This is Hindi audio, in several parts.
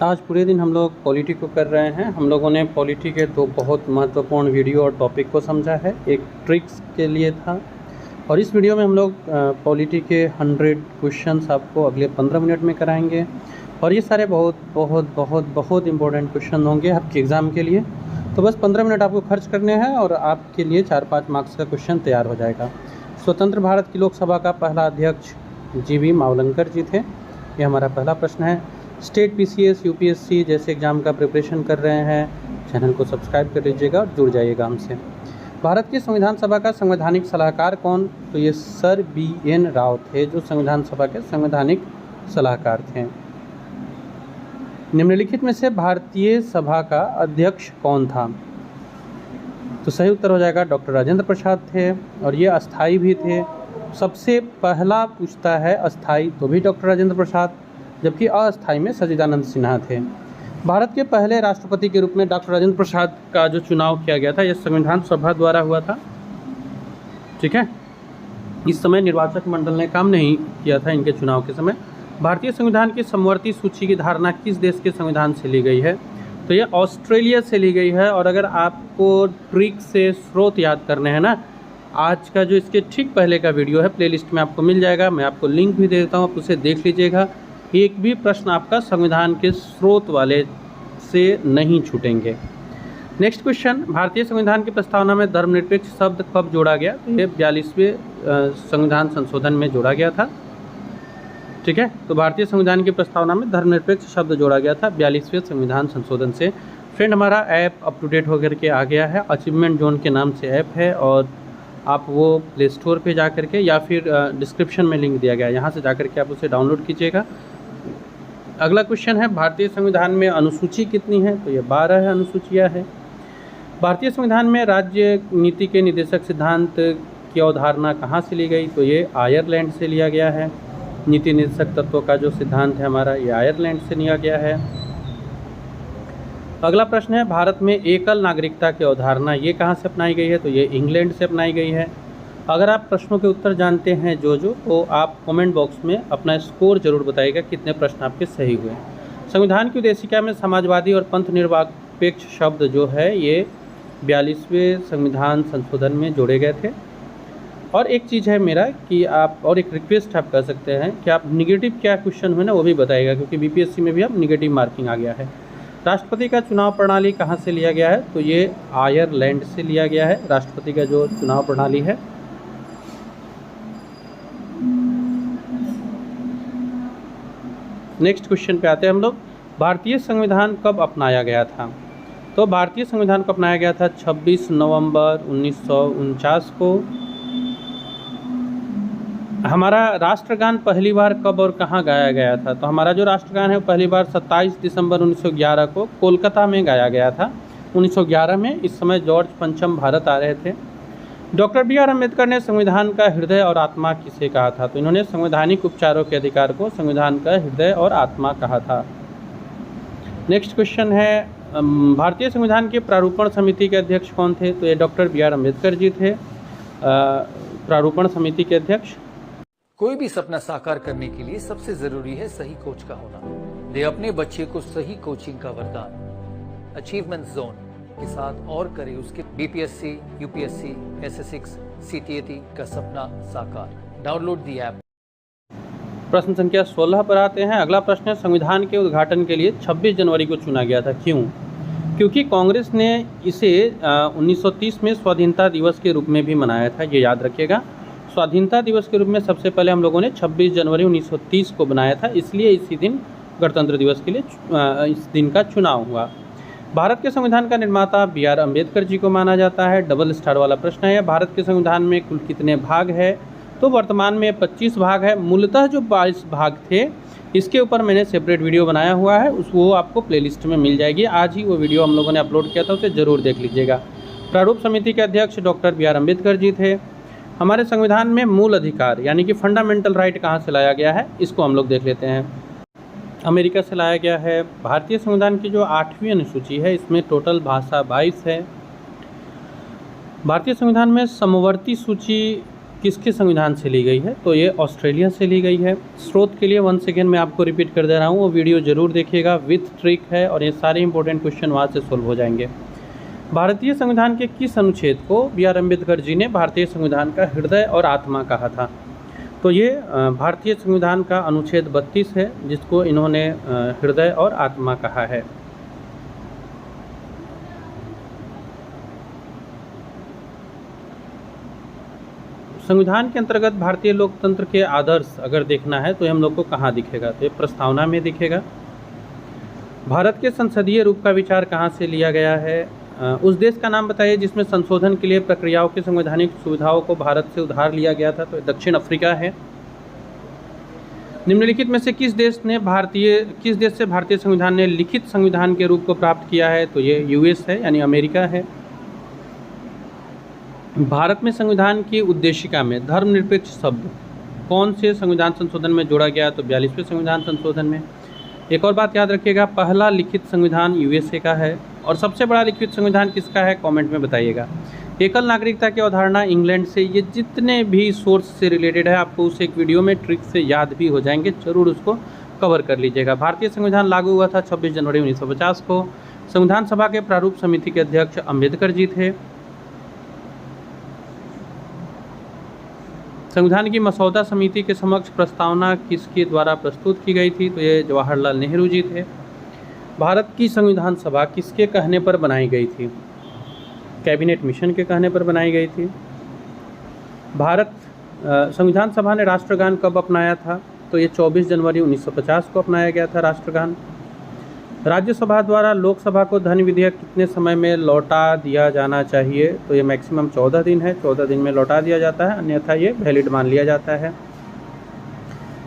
आज पूरे दिन हम लोग पॉलिटी को कर रहे हैं। हम लोगों ने पॉलिटी के दो बहुत महत्वपूर्ण वीडियो और टॉपिक को समझा है। एक ट्रिक्स के लिए था और इस वीडियो में हम लोग पॉलिटी के 100 क्वेश्चंस आपको अगले 15 मिनट में कराएंगे और ये सारे बहुत बहुत बहुत बहुत इंपॉर्टेंट क्वेश्चन होंगे आपके एग्ज़ाम के लिए। तो बस 15 मिनट आपको खर्च करने हैं और आपके लिए 4-5 मार्क्स का क्वेश्चन तैयार हो जाएगा। स्वतंत्र भारत की लोकसभा का पहला अध्यक्ष जी.वी. मावलंकर जी थे। ये हमारा पहला प्रश्न है। स्टेट पीसीएस यूपीएससी जैसे एग्ज़ाम का प्रिपरेशन कर रहे हैं, चैनल को सब्सक्राइब कर लीजिएगा और जुड़ जाइएगा हमसे। भारत की संविधान सभा का संवैधानिक सलाहकार कौन? तो ये सर बी.एन. राव थे जो संविधान सभा के संवैधानिक सलाहकार थे। निम्नलिखित में से भारतीय सभा का अध्यक्ष कौन था? तो सही उत्तर हो जाएगा डॉक्टर राजेंद्र प्रसाद थे और ये अस्थाई भी थे। सबसे पहला पूछता है अस्थाई तो भी डॉक्टर राजेंद्र प्रसाद, जबकि अस्थाई में सच्चिदानंद सिन्हा थे। भारत के पहले राष्ट्रपति के रूप में डॉक्टर राजेंद्र प्रसाद का जो चुनाव किया गया था यह संविधान सभा द्वारा हुआ था। ठीक है, इस समय निर्वाचक मंडल ने काम नहीं किया था इनके चुनाव के समय। भारतीय संविधान की समवर्ती सूची की धारणा किस देश के संविधान से ली गई है? तो यह ऑस्ट्रेलिया से ली गई है। और अगर आपको ट्रिक से स्रोत याद करने हैं ना, आज का जो इसके ठीक पहले का वीडियो है प्लेलिस्ट में आपको मिल जाएगा, मैं आपको लिंक भी दे देता हूँ, आप उसे देख लीजिएगा। एक भी प्रश्न आपका संविधान के स्रोत वाले से नहीं छूटेंगे। नेक्स्ट क्वेश्चन, भारतीय संविधान की प्रस्तावना में धर्मनिरपेक्ष शब्द कब जोड़ा गया? तो ये 42वें संविधान संशोधन में जोड़ा गया था। ठीक है, तो भारतीय संविधान की प्रस्तावना में धर्मनिरपेक्ष शब्द जोड़ा गया था 42वें संविधान संशोधन से। फ्रेंड, हमारा ऐप अप टू डेट होकर के आ गया है। अचीवमेंट जोन के नाम से ऐप है और आप वो प्ले स्टोर पे जा करके या फिर डिस्क्रिप्शन में लिंक दिया गया है, यहाँ से जा करके आप उसे डाउनलोड कीजिएगा। अगला क्वेश्चन है, भारतीय संविधान में अनुसूची कितनी है? तो ये 12 है अनुसूचियाँ है। भारतीय संविधान में राज्य नीति के निर्देशक सिद्धांत की अवधारणा कहाँ से ली गई? तो ये आयरलैंड से लिया गया है। नीति निर्देशक तत्वों का जो सिद्धांत है हमारा, ये आयरलैंड से लिया गया है। अगला प्रश्न है, भारत में एकल नागरिकता की अवधारणा ये कहाँ से अपनाई गई है? तो ये इंग्लैंड से अपनाई गई है। अगर आप प्रश्नों के उत्तर जानते हैं जो तो आप कमेंट बॉक्स में अपना स्कोर जरूर बताइएगा कितने प्रश्न आपके सही हुए। संविधान की उद्देशिका में समाजवादी और पंथ निरपेक्ष शब्द जो है ये 42वें संविधान संशोधन में जोड़े गए थे। और एक चीज़ है मेरा कि आप, और एक रिक्वेस्ट आप कर सकते हैं कि आप निगेटिव क्या क्वेश्चन हुए ना वो भी बताइएगा, क्योंकि बीपीएससी में भी अब निगेटिव मार्किंग आ गया है। राष्ट्रपति का चुनाव प्रणाली कहाँ से लिया गया है? तो ये आयरलैंड से लिया गया है राष्ट्रपति का जो चुनाव प्रणाली है। नेक्स्ट क्वेश्चन पे आते हैं हम लोग, भारतीय संविधान कब अपनाया गया था? तो भारतीय संविधान को अपनाया गया था 26 नवंबर 1949 को। हमारा राष्ट्रगान पहली बार कब और कहाँ गाया गया था? तो हमारा जो राष्ट्रगान है वो पहली बार 27 दिसंबर 1911 को कोलकाता में गाया गया था। 1911 में, इस समय जॉर्ज पंचम भारत आ रहे थे। Doctor B R. अम्बेडकर ने संविधान का हृदय और आत्मा किसे कहा था? तो इन्होंने संवैधानिक उपचारों के अधिकार को संविधान का हृदय और आत्मा कहा था। नेक्स्ट क्वेश्चन है, भारतीय संविधान के प्रारूपण समिति के अध्यक्ष कौन थे? तो ये डॉक्टर बी.आर. अम्बेडकर जी थे प्रारूपण समिति के अध्यक्ष। कोई भी सपना साकार करने के लिए सबसे जरूरी है सही कोच का होना। दे अपने बच्चे को सही कोचिंग का वरदान। अचीवमेंट जोन के साथ और करे उसके बीपीएससी, यूपीएससी, एसएस6, सीटीएटी का सपना साकार। Download the app. प्रश्न संख्या 16 पर आते हैं। अगला प्रश्न है, संविधान के उद्घाटन के लिए 26 जनवरी को चुना गया था, क्यों? क्योंकि कांग्रेस ने इसे 1930 में स्वाधीनता दिवस के रूप में भी मनाया था, ये याद रखिएगा। स्वाधीनता दिवस के रूप में सबसे पहले हम लोगों ने 26 जनवरी 1930 को बनाया था, इसलिए इसी दिन गणतंत्र दिवस के लिए इस दिन का चुनाव हुआ। भारत के संविधान का निर्माता बी.आर. अम्बेडकर जी को माना जाता है। डबल स्टार वाला प्रश्न है, भारत के संविधान में कुल कितने भाग है? तो वर्तमान में 25 भाग है। मूलतः जो 22 भाग थे इसके ऊपर मैंने सेपरेट वीडियो बनाया हुआ है, वो आपको प्लेलिस्ट में मिल जाएगी। आज ही वो वीडियो हम लोगों ने अपलोड किया था, उसे ज़रूर देख लीजिएगा। प्रारूप समिति के अध्यक्ष डॉक्टर बी.आर. अम्बेडकर जी थे। हमारे संविधान में मूल अधिकार यानी कि फंडामेंटल राइट कहाँ से लाया गया है, इसको हम लोग देख लेते हैं। अमेरिका से लाया गया है। भारतीय संविधान की जो 8वीं अनुसूची है इसमें टोटल भाषा 22 है। भारतीय संविधान में समवर्ती सूची किसके संविधान से ली गई है? तो ये ऑस्ट्रेलिया से ली गई है। स्रोत के लिए 1 सेकेंड मैं आपको रिपीट कर दे रहा हूँ, वो वीडियो ज़रूर देखिएगा, विथ ट्रिक है और ये सारे इंपॉर्टेंट क्वेश्चन वहाँ से सोल्व हो जाएंगे। भारतीय संविधान के किस अनुच्छेद को B.R. अम्बेडकर जी ने भारतीय संविधान का हृदय और आत्मा कहा था? तो ये भारतीय संविधान का अनुच्छेद 32 है, जिसको इन्होंने हृदय और आत्मा कहा है। संविधान के अंतर्गत भारतीय लोकतंत्र के आदर्श अगर देखना है तो ये हम लोग को कहाँ दिखेगा? तो ये प्रस्तावना में दिखेगा। भारत के संसदीय रूप का विचार कहाँ से लिया गया है? उस देश का नाम बताइए जिसमें संशोधन के लिए प्रक्रियाओं की संवैधानिक सुविधाओं को भारत से उधार लिया गया था। तो दक्षिण अफ्रीका है। निम्नलिखित में से किस देश से भारतीय संविधान ने लिखित संविधान के रूप को प्राप्त किया है? तो ये US है, यानी अमेरिका है। भारत में संविधान की उद्देशिका में धर्मनिरपेक्ष शब्द कौन से संविधान संशोधन में जोड़ा गया? तो 42वें संविधान संशोधन में। एक और बात याद रखिएगा, पहला लिखित संविधान USA का है और सबसे बड़ा लिखित संविधान किसका है? कमेंट में बताइएगा। एकल नागरिकता की अवधारणा इंग्लैंड से, ये जितने भी सोर्स से रिलेटेड है आपको उस एक वीडियो में ट्रिक से याद भी हो जाएंगे, जरूर उसको कवर कर लीजिएगा। भारतीय संविधान लागू हुआ था 26 जनवरी 1950 को। संविधान सभा के प्रारूप समिति के अध्यक्ष अम्बेडकर जी थे। संविधान की मसौदा समिति के समक्ष प्रस्तावना किसके द्वारा प्रस्तुत की गई थी? तो ये जवाहरलाल नेहरू जी थे। भारत की संविधान सभा किसके कहने पर बनाई गई थी? कैबिनेट मिशन के कहने पर बनाई गई थी। संविधान सभा ने राष्ट्रगान कब अपनाया था? तो ये 24 जनवरी 1950 को अपनाया गया था राष्ट्रगान। राज्यसभा द्वारा लोकसभा को धन विधेयक कितने समय में लौटा दिया जाना चाहिए? तो ये मैक्सिमम 14 दिन है, 14 दिन में लौटा दिया जाता है, अन्यथा ये वैलिड मान लिया जाता है।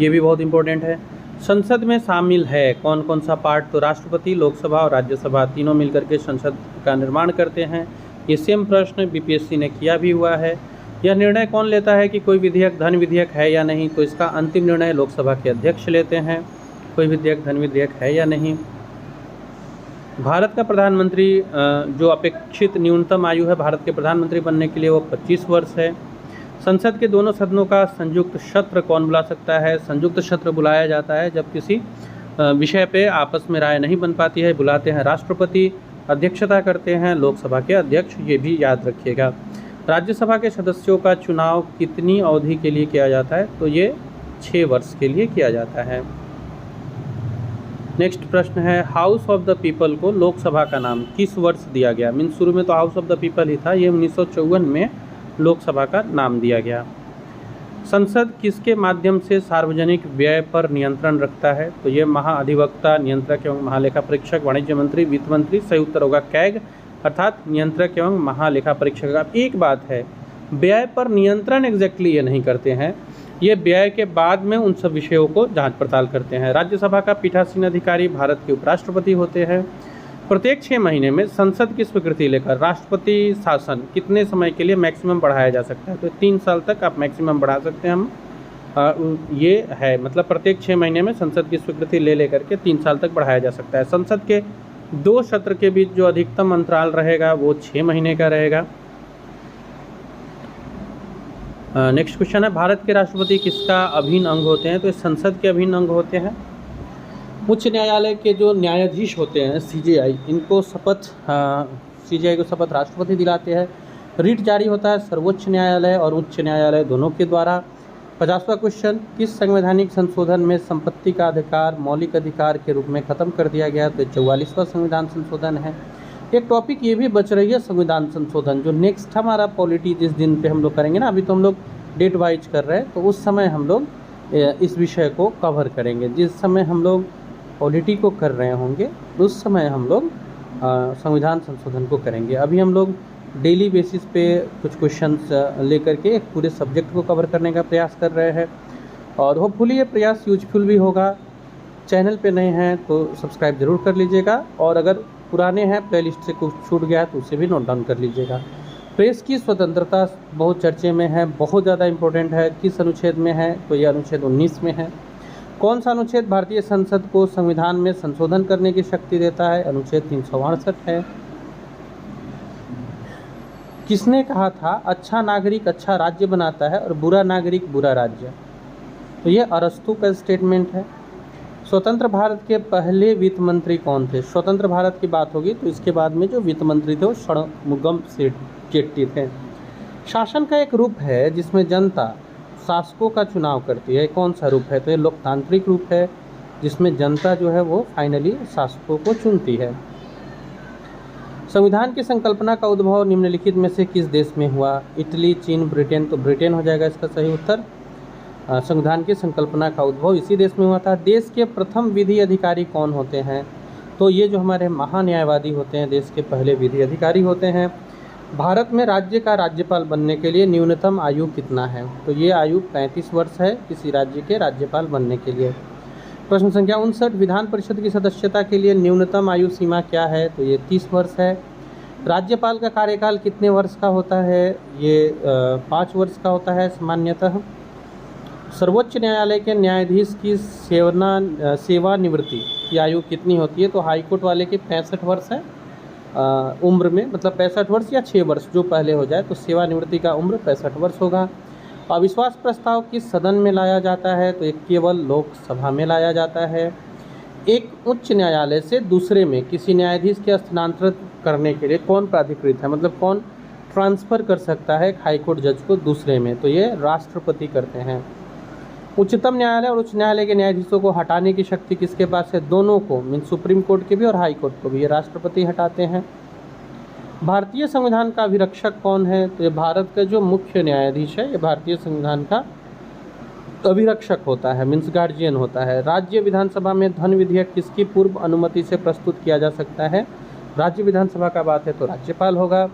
ये भी बहुत इंपॉर्टेंट है। संसद में शामिल है कौन कौन सा पार्ट? तो राष्ट्रपति, लोकसभा और राज्यसभा तीनों मिलकर के संसद का निर्माण करते हैं। ये सेम प्रश्न BPSC ने किया भी हुआ है। यह निर्णय कौन लेता है कि कोई विधेयक धन विधेयक है या नहीं? तो इसका अंतिम निर्णय लोकसभा के अध्यक्ष लेते हैं, कोई विधेयक धन विधेयक है या नहीं। भारत का प्रधानमंत्री जो अपेक्षित न्यूनतम आयु है भारत के प्रधानमंत्री बनने के लिए वो 25 वर्ष है। संसद के दोनों सदनों का संयुक्त सत्र कौन बुला सकता है? संयुक्त सत्र बुलाया जाता है जब किसी विषय पे आपस में राय नहीं बन पाती है, बुलाते हैं राष्ट्रपति, अध्यक्षता करते हैं लोकसभा के अध्यक्ष, ये भी याद रखिएगा। राज्यसभा के सदस्यों का चुनाव कितनी अवधि के लिए किया जाता है? तो ये 6 वर्ष के लिए किया जाता है। नेक्स्ट प्रश्न है, हाउस ऑफ द पीपल को लोकसभा का नाम किस वर्ष दिया गया? मीन्स शुरू में तो हाउस ऑफ द पीपल ही था, ये 1954 में लोकसभा का नाम दिया गया। संसद किसके माध्यम से सार्वजनिक व्यय पर नियंत्रण रखता है? तो ये महाअधिवक्ता, नियंत्रक एवं महालेखा परीक्षक, वाणिज्य मंत्री, वित्त मंत्री, सही उत्तर होगा कैग, अर्थात नियंत्रक एवं महालेखा परीक्षक। अब एक बात है, व्यय पर नियंत्रण एग्जैक्टली ये नहीं करते हैं, ये व्यय के बाद में उन सब विषयों को जांच पड़ताल करते हैं। राज्यसभा का पीठासीन अधिकारी भारत के उपराष्ट्रपति होते हैं। प्रत्येक 6 महीने में संसद की स्वीकृति लेकर राष्ट्रपति शासन कितने समय के लिए मैक्सिमम बढ़ाया जा सकता है? तो 3 साल तक आप मैक्सिमम बढ़ा सकते हैं हम। ये है, मतलब प्रत्येक 6 महीने में संसद की स्वीकृति ले लेकर के 3 साल तक बढ़ाया जा सकता है। संसद के 2 सत्र के बीच जो अधिकतम अंतराल रहेगा वो 6 महीने का रहेगा। नेक्स्ट क्वेश्चन है, भारत के राष्ट्रपति किसका अभिन्न अंग होते हैं? तो संसद के अभिन्न अंग होते हैं। उच्च न्यायालय के जो न्यायाधीश होते हैं CJI, इनको CJI को शपथ राष्ट्रपति दिलाते हैं। रिट जारी होता है सर्वोच्च न्यायालय और उच्च न्यायालय दोनों के द्वारा। 50वां क्वेश्चन, किस संवैधानिक संशोधन में संपत्ति का अधिकार मौलिक अधिकार के रूप में खत्म कर दिया गया? तो 44वां संविधान संशोधन है। एक टॉपिक ये भी बच रही है संविधान संशोधन, जो नेक्स्ट हमारा पॉलिटी जिस दिन पे हम लोग करेंगे ना, अभी तो हम लोग डेट वाइज कर रहे हैं, तो उस समय हम लोग इस विषय को कवर करेंगे। जिस समय हम लोग पॉलिटी को कर रहे होंगे उस समय हम लोग संविधान संशोधन को करेंगे। अभी हम लोग डेली बेसिस पे कुछ क्वेश्चंस लेकर के एक पूरे सब्जेक्ट को कवर करने का प्रयास कर रहे हैं और होपफुली ये प्रयास यूजफुल भी होगा। चैनल पे नए हैं तो सब्सक्राइब ज़रूर कर लीजिएगा और अगर पुराने हैं प्लेलिस्ट से कुछ छूट गया तो उसे भी नोट डाउन कर लीजिएगा। प्रेस की स्वतंत्रता बहुत चर्चे में है, बहुत ज़्यादा इम्पोर्टेंट है। किस अनुच्छेद में है? तो ये अनुच्छेद 19 में है। कौन सा अनुच्छेद भारतीय संसद को संविधान में संशोधन करने की शक्ति देता है? अनुच्छेद 368 है। किसने कहा था अच्छा नागरिक अच्छा राज्य बनाता है और बुरा नागरिक बुरा राज्य? तो ये अरस्तू का स्टेटमेंट है। स्वतंत्र भारत के पहले वित्त मंत्री कौन थे? स्वतंत्र भारत की बात होगी तो इसके बाद में जो वित्त मंत्री थे वो षणमुगम शेट्टी थे। शासन का एक रूप है जिसमें जनता शासकों का चुनाव करती है, कौन सा रूप है? तो ये लोकतांत्रिक रूप है जिसमें जनता जो है वो फाइनली शासकों को चुनती है। संविधान की संकल्पना का उद्भव निम्नलिखित में से किस देश में हुआ? इटली, चीन, ब्रिटेन? तो ब्रिटेन हो जाएगा इसका सही उत्तर। संविधान की संकल्पना का उद्भव इसी देश में हुआ था। देश के प्रथम विधि अधिकारी कौन होते हैं? तो ये जो हमारे महान्यायवादी होते हैं देश के पहले विधि अधिकारी होते हैं। भारत में राज्य का राज्यपाल बनने के लिए न्यूनतम आयु कितना है? तो ये आयु 35 वर्ष है किसी राज्य के राज्यपाल बनने के लिए। प्रश्न संख्या 59, विधान परिषद की सदस्यता के लिए न्यूनतम आयु सीमा क्या है? तो ये 30 वर्ष है। राज्यपाल का कार्यकाल कितने वर्ष का होता है? ये 5 वर्ष का होता है सामान्यतः। सर्वोच्च न्यायालय के न्यायाधीश की सेवानिवृत्ति की आयु कितनी होती है? तो हाईकोर्ट वाले की 65 वर्ष है उम्र में, मतलब 65 वर्ष या 6 वर्ष जो पहले हो जाए, तो सेवानिवृत्ति का उम्र 65 वर्ष होगा। अविश्वास प्रस्ताव किस सदन में लाया जाता है? तो ये केवल लोकसभा में लाया जाता है। एक उच्च न्यायालय से दूसरे में किसी न्यायाधीश के स्थानांतरित करने के लिए कौन प्राधिकृत है, मतलब कौन ट्रांसफ़र कर सकता है हाईकोर्ट जज को दूसरे में? तो ये राष्ट्रपति करते हैं। उच्चतम न्यायालय और उच्च न्यायालय के न्यायाधीशों को हटाने की शक्ति किसके पास है? दोनों को, मीन सुप्रीम कोर्ट के भी और हाई कोर्ट को भी, ये राष्ट्रपति हटाते हैं। भारतीय संविधान का अभिरक्षक कौन है? तो ये भारत का जो मुख्य न्यायाधीश है ये भारतीय संविधान का अभिरक्षक होता है, मीन्स गार्जियन होता है। राज्य विधानसभा में धन विधेयक किसकी पूर्व अनुमति से प्रस्तुत किया जा सकता है? राज्य विधानसभा का बात है तो राज्यपाल होगा।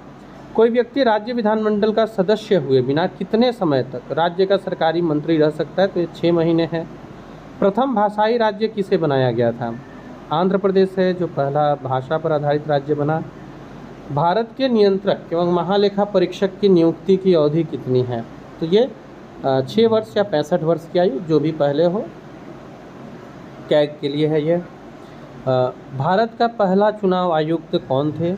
कोई व्यक्ति राज्य विधानमंडल का सदस्य हुए बिना कितने समय तक राज्य का सरकारी मंत्री रह सकता है? तो ये 6 महीने है। प्रथम भाषाई राज्य किसे बनाया गया था? आंध्र प्रदेश है जो पहला भाषा पर आधारित राज्य बना। भारत के नियंत्रक एवं महालेखा परीक्षक की नियुक्ति की अवधि कितनी है? तो ये 6 वर्ष या 65 वर्ष की आयु, जो भी पहले हो, कैग के लिए है ये। भारत का पहला चुनाव आयुक्त कौन थे?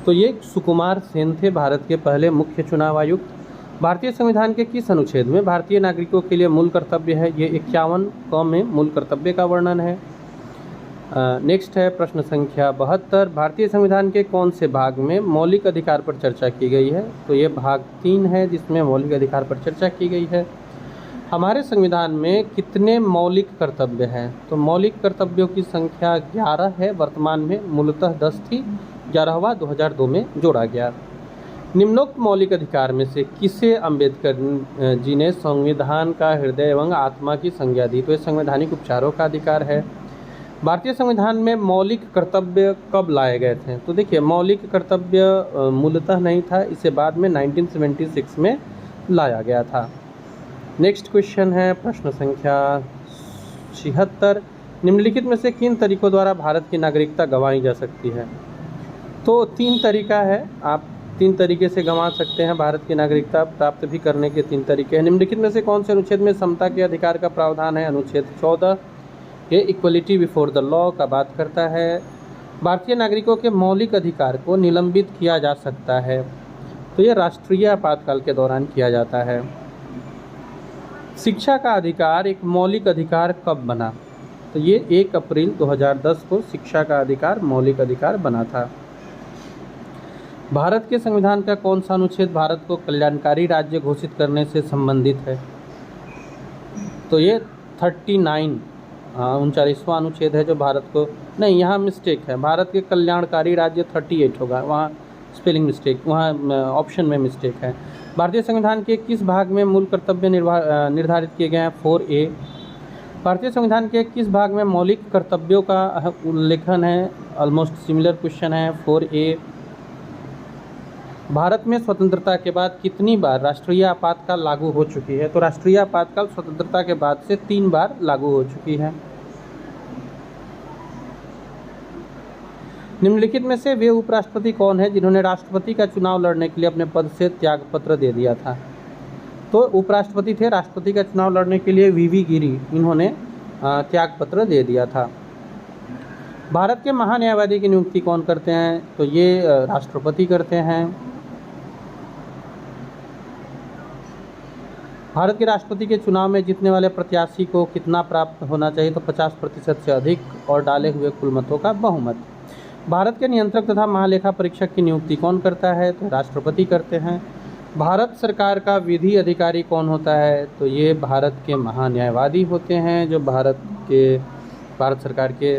तो ये सुकुमार सेन थे, भारत के पहले मुख्य चुनाव आयुक्त। भारतीय संविधान के किस अनुच्छेद में भारतीय नागरिकों के लिए मूल कर्तव्य है? ये 51 क में मूल कर्तव्य का वर्णन है। नेक्स्ट है प्रश्न संख्या 72, भारतीय संविधान के कौन से भाग में मौलिक अधिकार पर चर्चा की गई है? तो ये भाग 3 है जिसमें मौलिक अधिकार पर चर्चा की गई है। हमारे संविधान में कितने मौलिक कर्तव्य हैं? तो मौलिक कर्तव्यों की संख्या 11 है, वर्तमान में मूलतः 10 थी, 11वां 2002 में जोड़ा गया। निम्नोक्त मौलिक अधिकार में से किसे अंबेडकर जी ने संविधान का हृदय एवं आत्मा की संज्ञा दी? तो ये संवैधानिक उपचारों का अधिकार है। भारतीय संविधान में मौलिक कर्तव्य कब लाए गए थे? तो देखिए, मौलिक कर्तव्य मूलतः नहीं था, इसे बाद में 1976 में लाया गया था। नेक्स्ट क्वेश्चन है प्रश्न संख्या 76, निम्नलिखित में से किन तरीकों द्वारा भारत की नागरिकता गंवाई जा सकती है? तो 3 तरीका है, आप 3 तरीके से गंवा सकते हैं भारत की नागरिकता प्राप्त भी करने के 3 तरीके हैं। निम्नलिखित में से कौन से अनुच्छेद में समता के अधिकार का प्रावधान है? अनुच्छेद 14, ये इक्वलिटी बिफोर द लॉ का बात करता है। भारतीय नागरिकों के मौलिक अधिकार को निलंबित किया जा सकता है, तो ये राष्ट्रीय आपातकाल के दौरान किया जाता है। शिक्षा का अधिकार एक मौलिक अधिकार कब बना? तो ये 1 अप्रैल 2010 को शिक्षा का अधिकार मौलिक अधिकार बना था। भारत के संविधान का कौन सा अनुच्छेद भारत को कल्याणकारी राज्य घोषित करने से संबंधित है? तो ये 39 39वां अनुच्छेद है जो भारत को, नहीं यहाँ मिस्टेक है, भारत के कल्याणकारी राज्य 38 होगा, वहाँ स्पेलिंग मिस्टेक, वहाँ ऑप्शन में मिस्टेक है। भारतीय संविधान के किस भाग में मूल कर्तव्य निर्धारित किए गए हैं? 4A। भारतीय संविधान के किस भाग में मौलिक कर्तव्यों का उल्लेखन है? ऑलमोस्ट सिमिलर क्वेश्चन है, 4A। भारत में स्वतंत्रता के बाद कितनी बार राष्ट्रीय आपातकाल लागू हो चुकी है? तो राष्ट्रीय आपातकाल स्वतंत्रता के बाद से 3 बार लागू हो चुकी है। निम्नलिखित में से वे उपराष्ट्रपति कौन है जिन्होंने राष्ट्रपति का चुनाव लड़ने के लिए अपने पद से त्यागपत्र दे दिया था? तो उपराष्ट्रपति थे, राष्ट्रपति का चुनाव लड़ने के लिए VV गिरी, इन्होंने त्यागपत्र दे दिया था। भारत के महान्यायवादी की नियुक्ति कौन करते हैं? तो ये राष्ट्रपति करते हैं। भारत के राष्ट्रपति के चुनाव में जीतने वाले प्रत्याशी को कितना प्राप्त होना चाहिए? तो 50% से अधिक और डाले हुए कुल मतों का बहुमत। भारत के नियंत्रक तथा महालेखा परीक्षक की नियुक्ति कौन करता है? तो राष्ट्रपति करते हैं। भारत सरकार का विधि अधिकारी कौन होता है? तो ये भारत के महान्यायवादी होते हैं, जो भारत सरकार के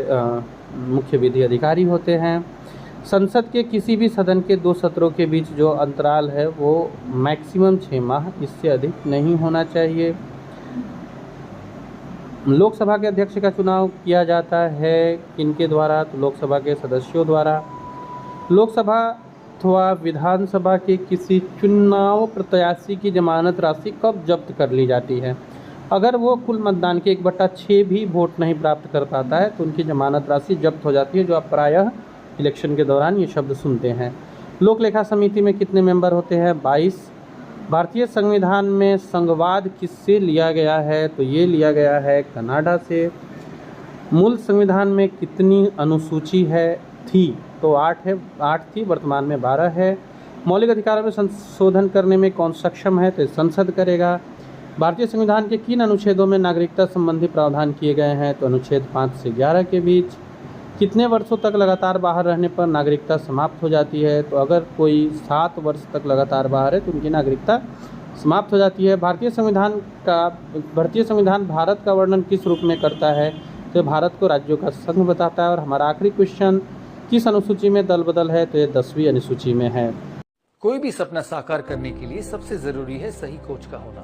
मुख्य विधि अधिकारी होते हैं। संसद के किसी भी सदन के 2 सत्रों के बीच जो अंतराल है वो मैक्सिमम 6 माह, इससे अधिक नहीं होना चाहिए। लोकसभा के अध्यक्ष का चुनाव किया जाता है किनके द्वारा? तो लोकसभा के सदस्यों द्वारा। लोकसभा अथवा विधानसभा के किसी चुनाव प्रत्याशी की जमानत राशि कब जब्त कर ली जाती है? अगर वो कुल मतदान के 1/6 भी वोट नहीं प्राप्त कर पाता है तो उनकी जमानत राशि जब्त हो जाती है, जो आप प्रायः इलेक्शन के दौरान ये शब्द सुनते हैं। लोक लेखा समिति में कितने मेंबर होते हैं? 22। भारतीय संविधान में संघवाद किससे लिया गया है? तो ये लिया गया है कनाडा से। मूल संविधान में कितनी अनुसूची थी? तो 8 थी, वर्तमान में 12 है। मौलिक अधिकारों में संशोधन करने में कौन सक्षम है? तो संसद करेगा। भारतीय संविधान के किन अनुच्छेदों में नागरिकता संबंधी प्रावधान किए गए हैं? तो अनुच्छेद 5 से 11 के बीच। कितने वर्षों तक लगातार बाहर रहने पर नागरिकता समाप्त हो जाती है? तो अगर कोई 7 वर्ष तक लगातार बाहर है तो उनकी नागरिकता समाप्त हो जाती है। भारतीय संविधान भारत का वर्णन किस रूप में करता है? तो भारत को राज्यों का संघ बताता है। और हमारा आखिरी क्वेश्चन, किस अनुसूची में दल बदल है? तो ये 10वीं अनुसूची में है। कोई भी सपना साकार करने के लिए सबसे जरूरी है सही कोच का होना।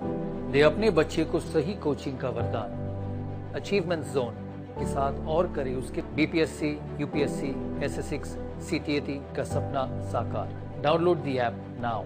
दे अपने बच्चे को सही कोचिंग का वरदान। अचीवमेंट जोन के साथ और करे उसके बीपीएससी, यूपीएससी, एसएससी, सीटीएटी का सपना साकार। Download the app now.